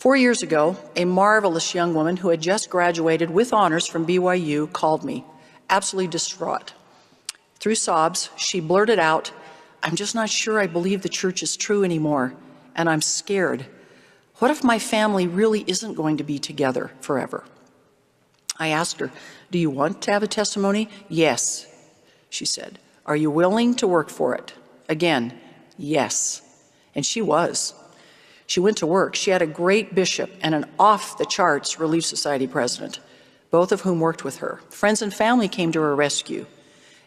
4 years ago, a marvelous young woman who had just graduated with honors from BYU called me, absolutely distraught. Through sobs, she blurted out, "I'm just not sure I believe the church is true anymore, and I'm scared. What if my family really isn't going to be together forever?" I asked her, "Do you want to have a testimony?" "Yes," she said. "Are you willing to work for it?" Again, yes. And she was. She went to work. She had a great bishop and an off-the-charts Relief Society president, both of whom worked with her. Friends and family came to her rescue,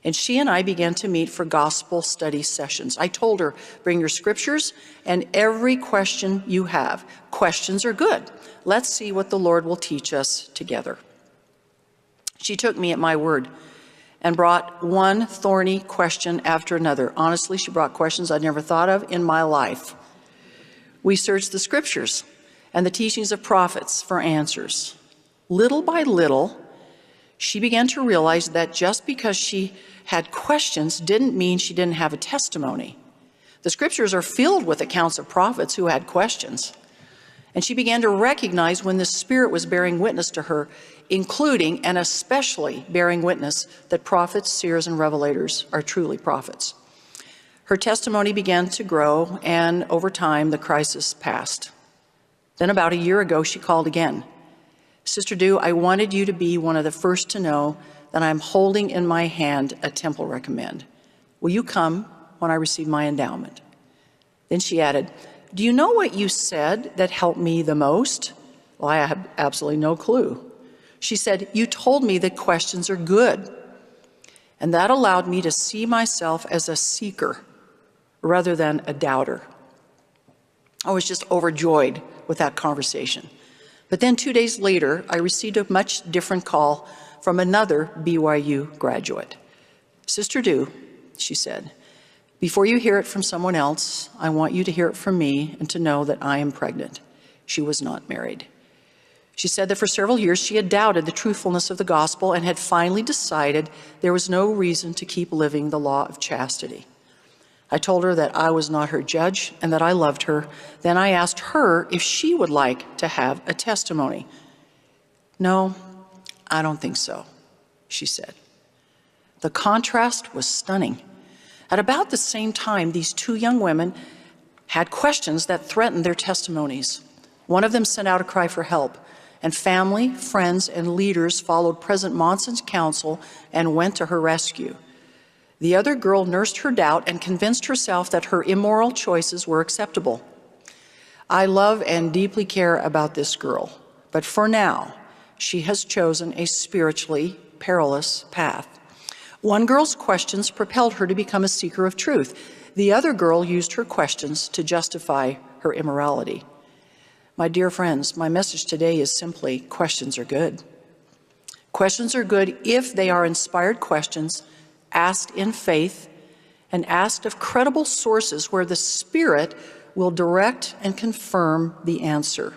and she and I began to meet for gospel study sessions. I told her, "Bring your scriptures and every question you have. Questions are good. Let's see what the Lord will teach us together." She took me at my word and brought one thorny question after another. Honestly, she brought questions I'd never thought of in my life. We searched the scriptures and the teachings of prophets for answers. Little by little, she began to realize that just because she had questions didn't mean she didn't have a testimony. The scriptures are filled with accounts of prophets who had questions. And she began to recognize when the Spirit was bearing witness to her, including and especially bearing witness that prophets, seers, and revelators are truly prophets. Her testimony began to grow, and over time, the crisis passed. Then about a year ago, she called again. "Sister Dew, I wanted you to be one of the first to know that I'm holding in my hand a temple recommend. Will you come when I receive my endowment?" Then she added, "Do you know what you said that helped me the most?" Well, I had absolutely no clue. She said, "You told me that questions are good." And that allowed me to see myself as a seeker rather than a doubter. I was just overjoyed with that conversation. But then 2 days later, I received a much different call from another BYU graduate. "Sister Dew," she said, "before you hear it from someone else, I want you to hear it from me and to know that I am pregnant." She was not married. She said that for several years she had doubted the truthfulness of the gospel and had finally decided there was no reason to keep living the law of chastity. I told her that I was not her judge and that I loved her. Then I asked her if she would like to have a testimony. "No, I don't think so," she said. The contrast was stunning. At about the same time, these two young women had questions that threatened their testimonies. One of them sent out a cry for help, and family, friends, and leaders followed President Monson's counsel and went to her rescue. The other girl nursed her doubt and convinced herself that her immoral choices were acceptable. I love and deeply care about this girl, but for now, she has chosen a spiritually perilous path. One girl's questions propelled her to become a seeker of truth. The other girl used her questions to justify her immorality. My dear friends, my message today is simply, questions are good. Questions are good if they are inspired questions, asked in faith, and asked of credible sources where the Spirit will direct and confirm the answer.